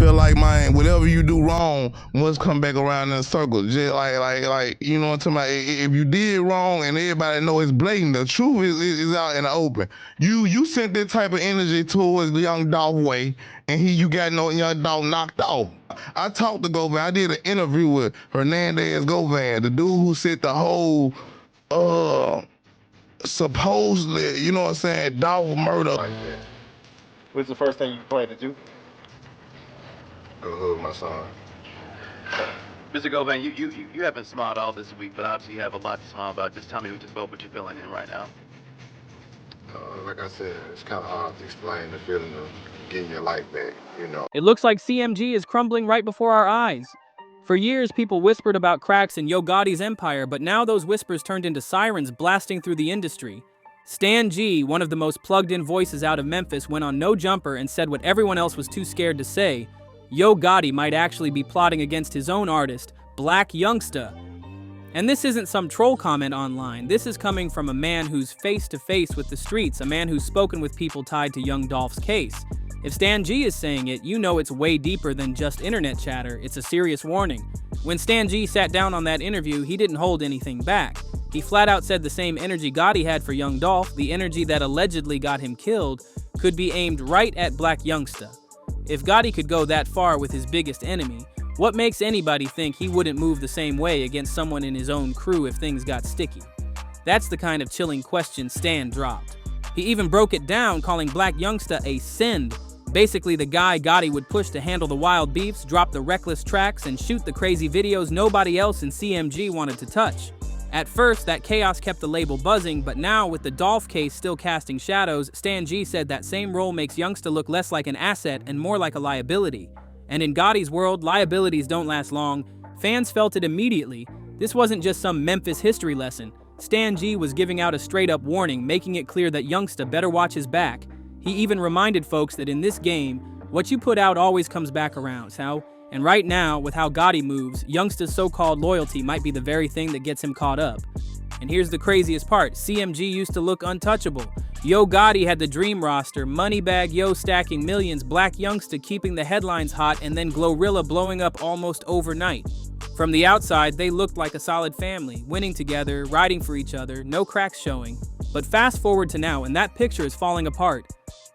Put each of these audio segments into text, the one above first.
feel like, man, whatever you do wrong must come back around in a circle. Just like, you know what I'm talking about? If you did wrong and everybody know it's blatant, the truth is out in the open. You sent that type of energy towards the Young Dolph way, and you got no Young Dolph knocked off. I talked to Govan. I did an interview with Hernandez Govan, the dude who said the whole, supposedly, you know what I'm saying, Dolph murder. Like that. What's the first thing you played to do? Go hug my son. Mr. Govan, you haven't smiled all this week, but obviously you have a lot to smile about. Just tell me what you're feeling in right now. Like I said, it's kind of hard to explain the feeling of getting your life back, you know. It looks like CMG is crumbling right before our eyes. For years, people whispered about cracks in Yo Gotti's empire, but now those whispers turned into sirens blasting through the industry. Stan G, one of the most plugged-in voices out of Memphis, went on No Jumper and said what everyone else was too scared to say. Yo Gotti might actually be plotting against his own artist, Blac Youngsta. And this isn't some troll comment online. This is coming from a man who's face-to-face with the streets, a man who's spoken with people tied to Young Dolph's case. If Stan G is saying it, you know it's way deeper than just internet chatter. It's a serious warning. When Stan G sat down on that interview, he didn't hold anything back. He flat out said the same energy Gotti had for Young Dolph, the energy that allegedly got him killed, could be aimed right at Blac Youngsta. If Gotti could go that far with his biggest enemy, what makes anybody think he wouldn't move the same way against someone in his own crew if things got sticky? That's the kind of chilling question Stan dropped. He even broke it down, calling Blac Youngsta a send, basically the guy Gotti would push to handle the wild beefs, drop the reckless tracks, and shoot the crazy videos nobody else in CMG wanted to touch. At first, that chaos kept the label buzzing, but now, with the Dolph case still casting shadows, Stan G said that same role makes Youngsta look less like an asset and more like a liability. And in Gotti's world, liabilities don't last long. Fans felt it immediately. This wasn't just some Memphis history lesson. Stan G was giving out a straight-up warning, making it clear that Youngsta better watch his back. He even reminded folks that in this game, what you put out always comes back around, And right now, with how Gotti moves, Youngsta's so-called loyalty might be the very thing that gets him caught up. And here's the craziest part, CMG used to look untouchable. Yo Gotti had the dream roster, Moneybag Yo stacking millions, Blac Youngsta keeping the headlines hot, and then Glorilla blowing up almost overnight. From the outside, they looked like a solid family, winning together, riding for each other, no cracks showing. But fast forward to now, and that picture is falling apart.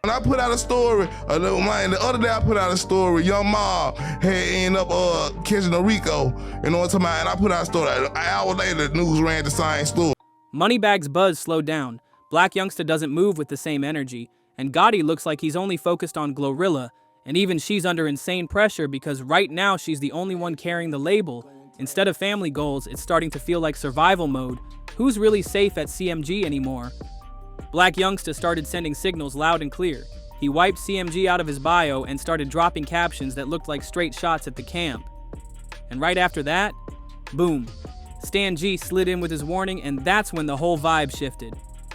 When I put out a story, the other day I put out a story, Young Mob had ended up catching a Rico, you know what I'm talking about, and I put out a story. An hour later, the news ran the same story. Moneybag's buzz slowed down. Blac Youngsta doesn't move with the same energy, and Gotti looks like he's only focused on Glorilla, and even she's under insane pressure because right now she's the only one carrying the label. Instead of family goals, it's starting to feel like survival mode. Who's really safe at CMG anymore? Blac Youngsta started sending signals loud and clear. He wiped CMG out of his bio and started dropping captions that looked like straight shots at the camp. And right after that, boom. Stan G slid in with his warning, and that's when the whole vibe shifted.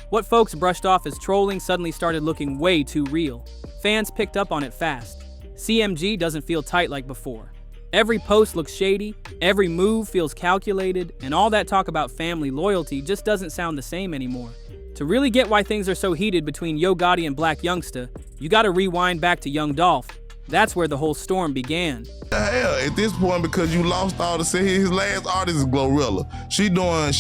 What folks brushed off as trolling suddenly started looking way too real. Fans picked up on it fast. CMG doesn't feel tight like before. Every post looks shady, every move feels calculated, and all that talk about family loyalty just doesn't sound the same anymore. To really get why things are so heated between Yo Gotti and Blac Youngsta, you gotta rewind back to Young Dolph. That's where the whole storm began. Hell, at this point, because you lost all the his last artist is Glorilla. She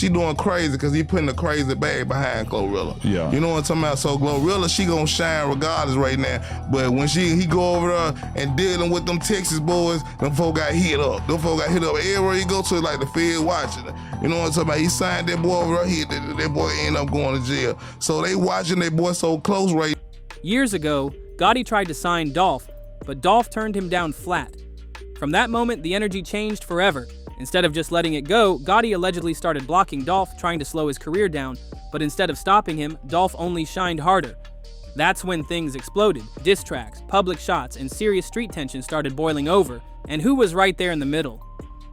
doing crazy because he putting a crazy bag behind Glorilla. Yeah. You know what I'm talking about? So Glorilla, she gonna shine regardless right now. But when he go over there and dealing with them Texas boys, them folk got hit up. Them folk got hit up everywhere he go to, like the Fed watching it. You know what I'm talking about? He signed that boy over there, that boy ended up going to jail. So they watching that boy so close right. Years ago, Gotti tried to sign Dolph, but Dolph turned him down flat. From that moment, the energy changed forever. Instead of just letting it go, Gotti allegedly started blocking Dolph, trying to slow his career down, but instead of stopping him, Dolph only shined harder. That's when things exploded. Diss tracks, public shots, and serious street tension started boiling over. And who was right there in the middle?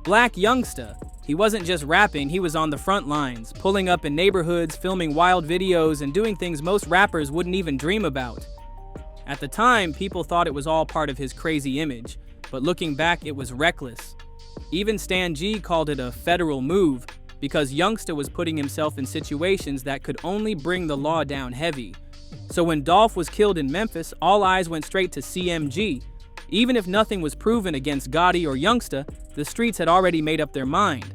Blac Youngsta. He wasn't just rapping, he was on the front lines, pulling up in neighborhoods, filming wild videos, and doing things most rappers wouldn't even dream about. At the time, people thought it was all part of his crazy image, but looking back, it was reckless. Even Stan G called it a federal move, because Youngsta was putting himself in situations that could only bring the law down heavy. So when Dolph was killed in Memphis, all eyes went straight to CMG. Even if nothing was proven against Gotti or Youngsta, the streets had already made up their mind.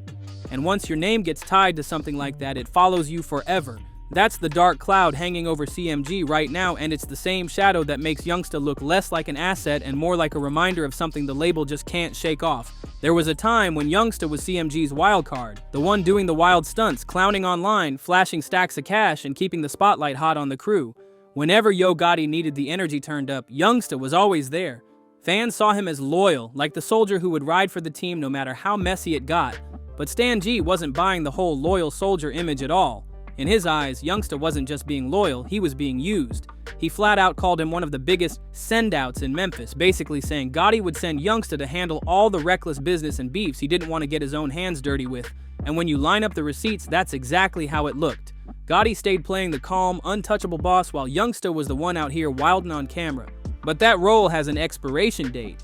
And once your name gets tied to something like that, it follows you forever. That's the dark cloud hanging over CMG right now, and it's the same shadow that makes Youngsta look less like an asset and more like a reminder of something the label just can't shake off. There was a time when Youngsta was CMG's wild card, the one doing the wild stunts, clowning online, flashing stacks of cash, and keeping the spotlight hot on the crew. Whenever Yo Gotti needed the energy turned up, Youngsta was always there. Fans saw him as loyal, like the soldier who would ride for the team no matter how messy it got. But Stan G wasn't buying the whole loyal soldier image at all. In his eyes, Youngsta wasn't just being loyal, he was being used. He flat out called him one of the biggest send-outs in Memphis, basically saying Gotti would send Youngsta to handle all the reckless business and beefs he didn't want to get his own hands dirty with. And when you line up the receipts, that's exactly how it looked. Gotti stayed playing the calm, untouchable boss while Youngsta was the one out here wilding on camera. But that role has an expiration date.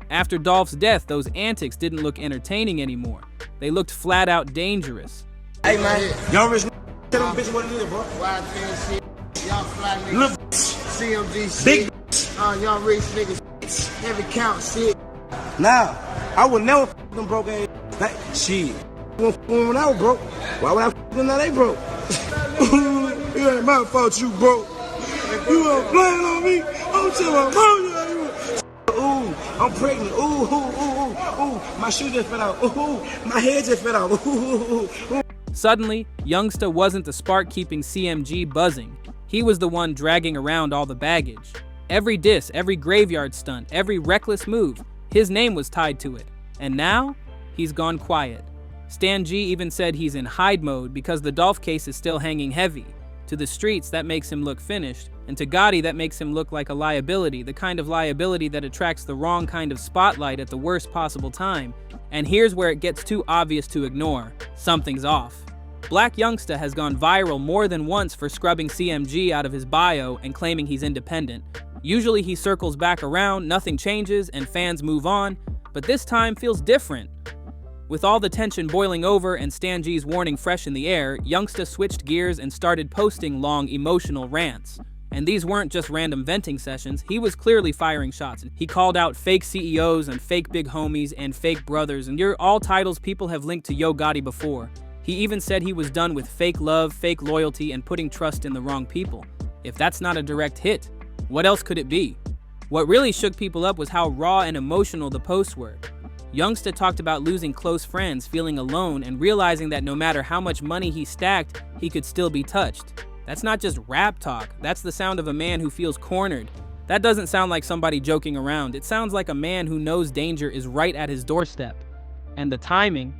After Dolph's death, those antics didn't look entertaining anymore. They looked flat out dangerous. Hey man, y'all rich tell them bitch what it is, bro. Wild shit, y'all fly niggas, Little CMG big shit, y'all rich niggas, every count shit. Nah, I would never f them broke ass. Like, shit. When I was broke, why would I f them now they broke? It ain't my fault you broke. You weren't playing on me. I'm telling my mom ooh, I'm pregnant. Ooh, my shoe just fell out. Ooh, my head just fell out. Ooh. Suddenly, Youngsta wasn't the spark keeping CMG buzzing. He was the one dragging around all the baggage. Every diss, every graveyard stunt, every reckless move, his name was tied to it. And now, he's gone quiet. Stan G even said he's in hide mode because the Dolph case is still hanging heavy. To the streets, that makes him look finished, and to Gotti, that makes him look like a liability, the kind of liability that attracts the wrong kind of spotlight at the worst possible time. And here's where it gets too obvious to ignore. Something's off. Blac Youngsta has gone viral more than once for scrubbing CMG out of his bio and claiming he's independent. Usually he circles back around, nothing changes, and fans move on, but this time feels different. With all the tension boiling over and Stan G's warning fresh in the air, Youngsta switched gears and started posting long, emotional rants. And these weren't just random venting sessions, he was clearly firing shots. He called out fake CEOs and fake big homies and fake brothers, and you're all titles people have linked to Yo Gotti before. He even said he was done with fake love, fake loyalty, and putting trust in the wrong people. If that's not a direct hit, what else could it be? What really shook people up was how raw and emotional the posts were. Youngsta talked about losing close friends, feeling alone, and realizing that no matter how much money he stacked, he could still be touched. That's not just rap talk, that's the sound of a man who feels cornered. That doesn't sound like somebody joking around, it sounds like a man who knows danger is right at his doorstep. And the timing,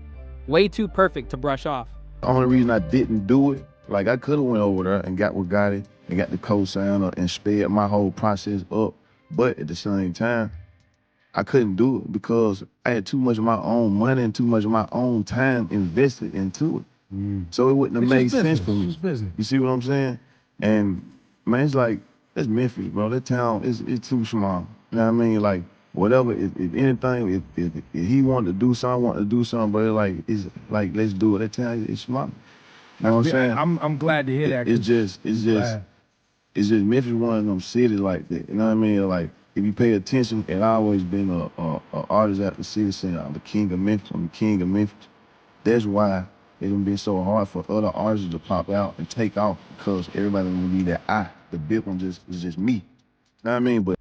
way too perfect to brush off. The only reason I didn't do it, like I could have went over there and got with Gotti and got the co-signer and sped my whole process up, but at the same time, I couldn't do it because I had too much of my own money and too much of my own time invested into it. So it wouldn't have made sense for me. You see what I'm saying? And man, it's like, that's Memphis, bro. That town is too small. You know what I mean? Like, whatever, if anything, if he wanted to do something, I wanted to do something, but it's like, let's do it. That town is small. You know what I'm saying? I'm glad to hear that. It's just Memphis one of them cities like that. You know what I mean? Like, if you pay attention, and I've always been a artist out the city saying I'm the king of Memphis, I'm the king of Memphis. That's why it's been so hard for other artists to pop out and take off, because everybody will need that the big one is just me. You know what I mean? But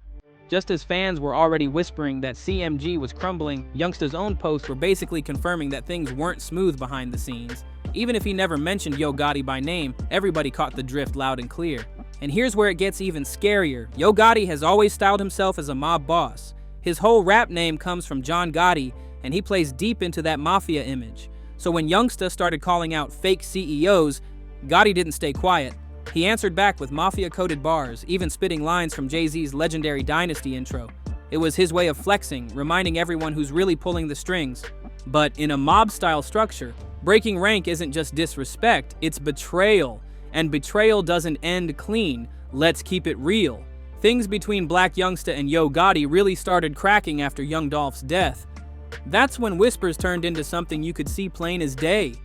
just as fans were already whispering that CMG was crumbling, Youngsta's own posts were basically confirming that things weren't smooth behind the scenes. Even if he never mentioned Yo Gotti by name, everybody caught the drift loud and clear. And here's where it gets even scarier. Yo Gotti has always styled himself as a mob boss. His whole rap name comes from John Gotti, and he plays deep into that mafia image. So when Youngsta started calling out fake CEOs, Gotti didn't stay quiet. He answered back with mafia-coded bars, even spitting lines from Jay-Z's legendary Dynasty intro. It was his way of flexing, reminding everyone who's really pulling the strings. But in a mob-style structure, breaking rank isn't just disrespect, it's betrayal. And betrayal doesn't end clean. Let's keep it real. Things between Blac Youngsta and Yo Gotti really started cracking after Young Dolph's death. That's when whispers turned into something you could see plain as day.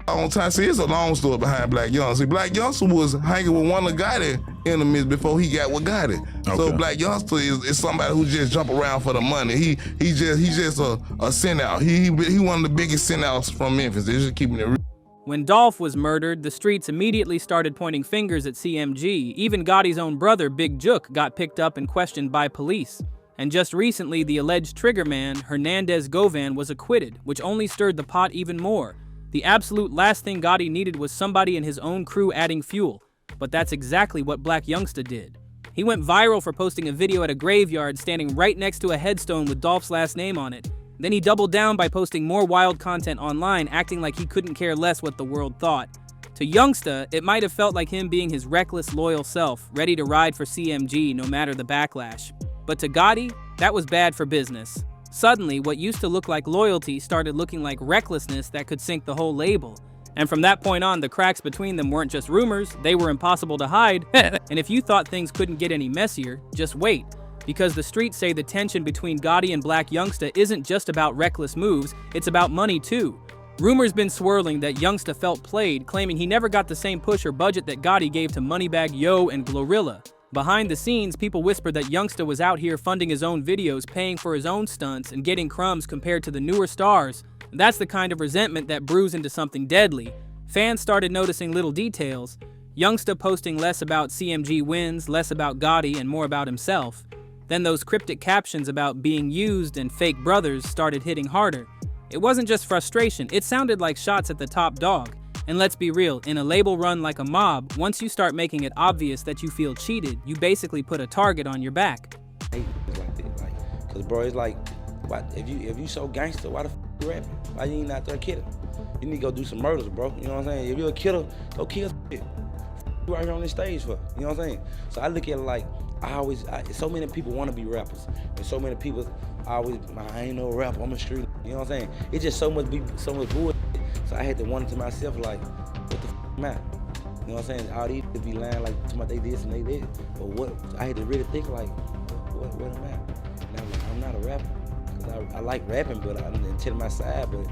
On time, see, it's a long story behind Blac Youngsta. See, Blac Youngsta was hanging with one of Gotti enemies before he got what got it. So Okay. Black Youngsta is somebody who just jump around for the money. He's just a send out. He one of the biggest send outs from Memphis. They're just keeping it real. When Dolph was murdered, the streets immediately started pointing fingers at CMG. Even Gotti's own brother, Big Jook, got picked up and questioned by police. And just recently, the alleged triggerman, Hernandez Govan, was acquitted, which only stirred the pot even more. The absolute last thing Gotti needed was somebody in his own crew adding fuel. But that's exactly what Black Youngsta did. He went viral for posting a video at a graveyard standing right next to a headstone with Dolph's last name on it. Then he doubled down by posting more wild content online, acting like he couldn't care less what the world thought. To Youngsta, it might have felt like him being his reckless, loyal self, ready to ride for CMG no matter the backlash. But to Gotti, that was bad for business. Suddenly, what used to look like loyalty started looking like recklessness that could sink the whole label. And from that point on, the cracks between them weren't just rumors, they were impossible to hide. And if you thought things couldn't get any messier, just wait. Because the streets say the tension between Gotti and Black Youngsta isn't just about reckless moves, it's about money too. Rumors been swirling that Youngsta felt played, claiming he never got the same push or budget that Gotti gave to Moneybagg Yo and Glorilla. Behind the scenes, people whispered that Youngsta was out here funding his own videos, paying for his own stunts, and getting crumbs compared to the newer stars. That's the kind of resentment that brews into something deadly. Fans started noticing little details. Youngsta posting less about CMG wins, less about Gotti, and more about himself. Then those cryptic captions about being used and fake brothers started hitting harder. It wasn't just frustration, it sounded like shots at the top dog. And let's be real, in a label run like a mob, once you start making it obvious that you feel cheated, you basically put a target on your back. Like that, cause bro, it's like, what, if you so gangster, why the f you rapping? Why you ain't out there killing? You need to go do some murders, bro. You know what I'm saying? If you're a killer, go kill shit. You right here on this stage for, you know what I'm saying? So I look at it like, so many people want to be rappers, and so many people always, I ain't no rapper, I'm a street. You know what I'm saying? It's just so much bullshit. So I had to wonder to myself, like, what the f am I? You know what I'm saying? All these be lying like, they this and they did. But what, I had to really think like, what am I? And I'm like, I'm not a rapper. Cause I like rapping, but I'm to my side, but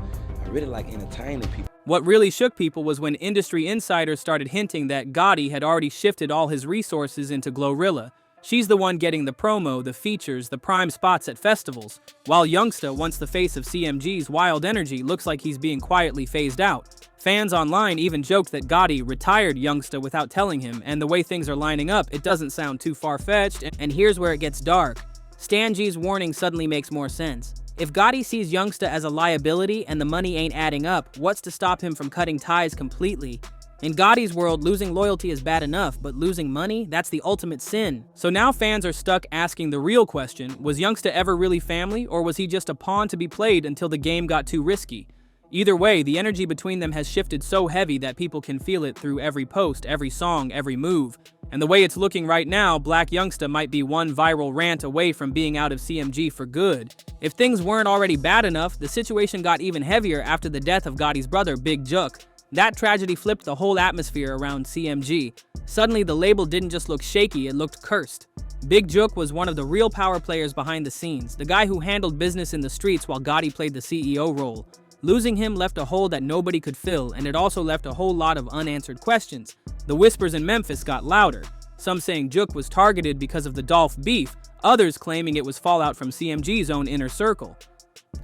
I really like entertaining people. What really shook people was when industry insiders started hinting that Gotti had already shifted all his resources into Glorilla. She's the one getting the promo, the features, the prime spots at festivals, while Youngsta, once the face of CMG's wild energy, looks like he's being quietly phased out. Fans online even joked that Gotti retired Youngsta without telling him, and the way things are lining up, it doesn't sound too far-fetched, and here's where it gets dark. Stan G's warning suddenly makes more sense. If Gotti sees Youngsta as a liability and the money ain't adding up, what's to stop him from cutting ties completely? In Gotti's world, losing loyalty is bad enough, but losing money, that's the ultimate sin. So now fans are stuck asking the real question, was Youngsta ever really family, or was he just a pawn to be played until the game got too risky? Either way, the energy between them has shifted so heavy that people can feel it through every post, every song, every move. And the way it's looking right now, Black Youngsta might be one viral rant away from being out of CMG for good. If things weren't already bad enough, the situation got even heavier after the death of Gotti's brother, Big Jook. That tragedy flipped the whole atmosphere around CMG. Suddenly, the label didn't just look shaky, it looked cursed. Big Jook was one of the real power players behind the scenes, the guy who handled business in the streets while Gotti played the CEO role. Losing him left a hole that nobody could fill, and it also left a whole lot of unanswered questions. The whispers in Memphis got louder, some saying Jook was targeted because of the Dolph beef, others claiming it was fallout from CMG's own inner circle.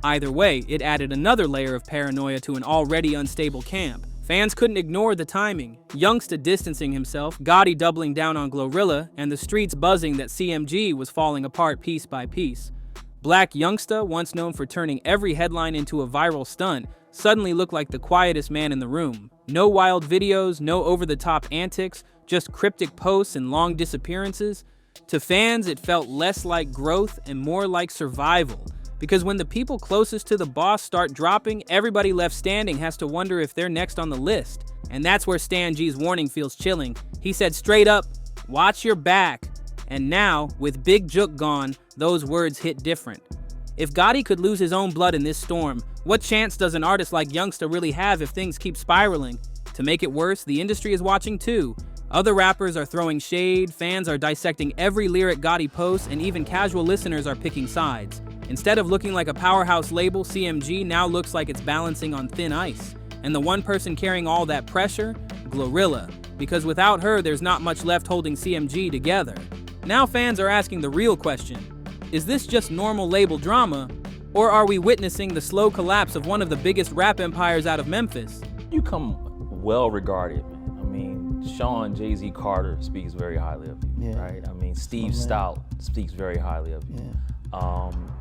Either way, it added another layer of paranoia to an already unstable camp. Fans couldn't ignore the timing. Youngsta distancing himself, Gotti doubling down on Glorilla, and the streets buzzing that CMG was falling apart piece by piece. Black Youngsta, once known for turning every headline into a viral stunt, suddenly looked like the quietest man in the room. No wild videos, no over-the-top antics, just cryptic posts and long disappearances. To fans, it felt less like growth and more like survival. Because when the people closest to the boss start dropping, everybody left standing has to wonder if they're next on the list. And that's where Stan G's warning feels chilling. He said straight up, watch your back. And now, with Big Jook gone, those words hit different. If Gotti could lose his own blood in this storm, what chance does an artist like Youngsta really have if things keep spiraling? To make it worse, the industry is watching too. Other rappers are throwing shade, fans are dissecting every lyric Gotti posts, and even casual listeners are picking sides. Instead of looking like a powerhouse label, CMG now looks like it's balancing on thin ice. And the one person carrying all that pressure? Glorilla. because without her, there's not much left holding CMG together. Now fans are asking the real question: is this just normal label drama, or are we witnessing the slow collapse of one of the biggest rap empires out of Memphis? You come well regarded, man. I mean, Sean Jay-Z Carter speaks very highly of you, right? I mean, Steve Stout speaks very highly of you.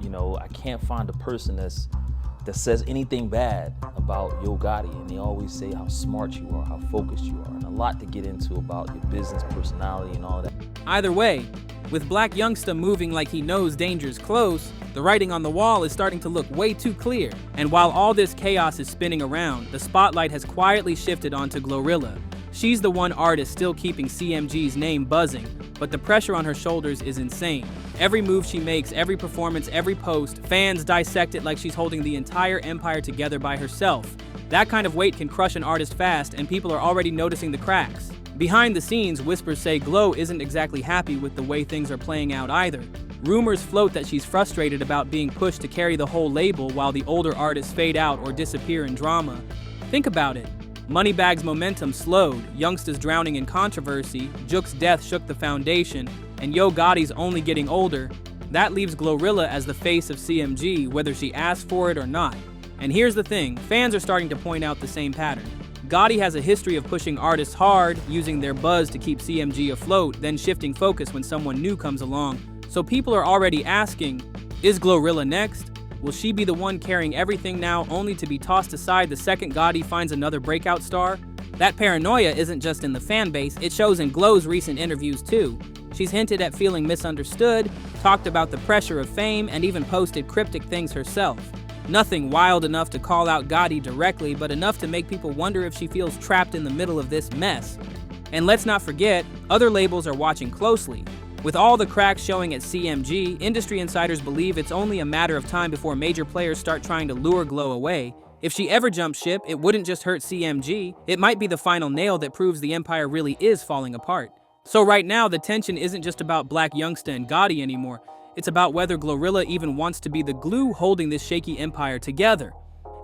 You know, I can't find a person that says anything bad about Yo Gotti, and they always say how smart you are, how focused you are, and a lot to get into about your business personality and all that. Either way, with Blac Youngsta moving like he knows danger's close, the writing on the wall is starting to look way too clear. And while all this chaos is spinning around, the spotlight has quietly shifted onto Glorilla. She's the one artist still keeping CMG's name buzzing, but the pressure on her shoulders is insane. Every move she makes, every performance, every post, fans dissect it like she's holding the entire empire together by herself. That kind of weight can crush an artist fast, and people are already noticing the cracks. Behind the scenes, whispers say Glo isn't exactly happy with the way things are playing out either. Rumors float that she's frustrated about being pushed to carry the whole label while the older artists fade out or disappear in drama. Think about it. Moneybag's momentum slowed, Youngsta's drowning in controversy, Jook's death shook the foundation, and Yo Gotti's only getting older. That leaves Glorilla as the face of CMG, whether she asked for it or not. And here's the thing, fans are starting to point out the same pattern. Gotti has a history of pushing artists hard, using their buzz to keep CMG afloat, then shifting focus when someone new comes along. So people are already asking, is Glorilla next? Will she be the one carrying everything now, only to be tossed aside the second Gotti finds another breakout star? That paranoia isn't just in the fan base, it shows in Glo's recent interviews too. She's hinted at feeling misunderstood, talked about the pressure of fame, and even posted cryptic things herself. Nothing wild enough to call out Gotti directly, but enough to make people wonder if she feels trapped in the middle of this mess. And let's not forget, other labels are watching closely. With all the cracks showing at CMG, industry insiders believe it's only a matter of time before major players start trying to lure Glo away. If she ever jumps ship, it wouldn't just hurt CMG, it might be the final nail that proves the empire really is falling apart. So right now, the tension isn't just about Blac Youngsta and Gotti anymore, it's about whether Glorilla even wants to be the glue holding this shaky empire together.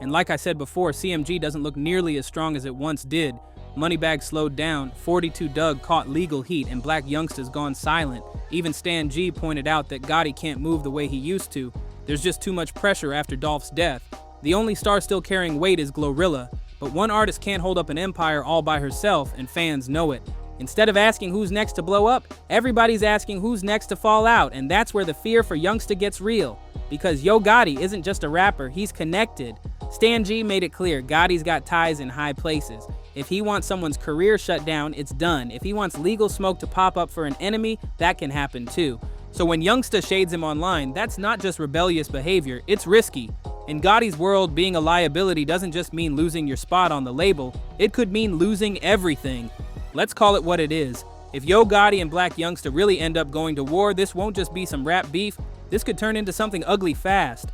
And like I said before, CMG doesn't look nearly as strong as it once did. Moneybag slowed down, 42 Dugg caught legal heat, and Blac Youngsta's gone silent. Even Stan G pointed out that Gotti can't move the way he used to. There's just too much pressure after Dolph's death. The only star still carrying weight is Glorilla, but one artist can't hold up an empire all by herself, and fans know it. Instead of asking who's next to blow up, everybody's asking who's next to fall out, and that's where the fear for Youngsta gets real. Because Yo Gotti isn't just a rapper, he's connected. Stan G made it clear Gotti's got ties in high places. If he wants someone's career shut down, it's done. If he wants legal smoke to pop up for an enemy, that can happen too. So when Youngsta shades him online, that's not just rebellious behavior, it's risky. In Gotti's world, being a liability doesn't just mean losing your spot on the label, it could mean losing everything. Let's call it what it is. If Yo Gotti and Blac Youngsta really end up going to war, this won't just be some rap beef, this could turn into something ugly fast.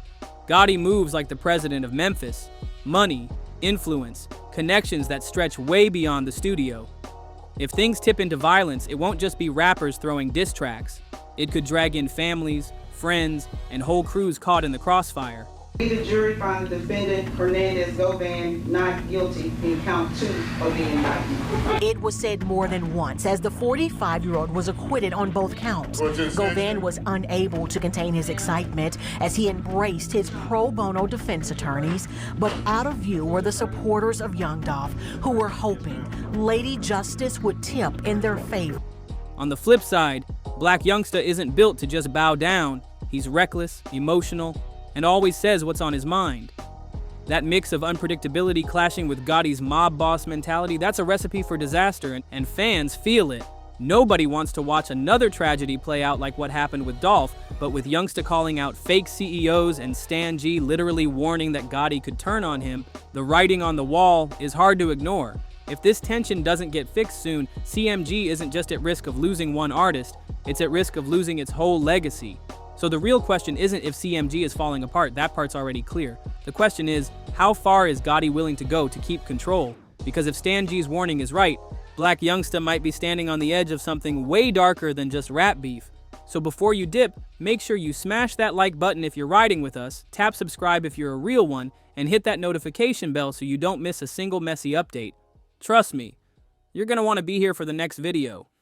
Gotti moves like the president of Memphis. Money, influence, connections that stretch way beyond the studio. If things tip into violence, it won't just be rappers throwing diss tracks. It could drag in families, friends, and whole crews caught in the crossfire. The jury found the defendant, Hernandez Govan, not guilty in count 2 of the indictment. It was said more than once as the 45-year-old was acquitted on both counts. Govan was unable to contain his excitement as he embraced his pro bono defense attorneys, but out of view were the supporters of Young Dolph who were hoping Lady Justice would tip in their favor. On the flip side, Blac Youngsta isn't built to just bow down. He's reckless, emotional, and always says what's on his mind. That mix of unpredictability clashing with Gotti's mob boss mentality, that's a recipe for disaster, and fans feel it. Nobody wants to watch another tragedy play out like what happened with Dolph, but with Youngsta calling out fake CEOs and Stan G literally warning that Gotti could turn on him, the writing on the wall is hard to ignore. If this tension doesn't get fixed soon, CMG isn't just at risk of losing one artist, it's at risk of losing its whole legacy. So the real question isn't if CMG is falling apart, that part's already clear. The question is, how far is Gotti willing to go to keep control? Because if Stan G's warning is right, Blac Youngsta might be standing on the edge of something way darker than just rap beef. So before you dip, make sure you smash that like button if you're riding with us, tap subscribe if you're a real one, and hit that notification bell so you don't miss a single messy update. Trust me, You're gonna want to be here for the next video.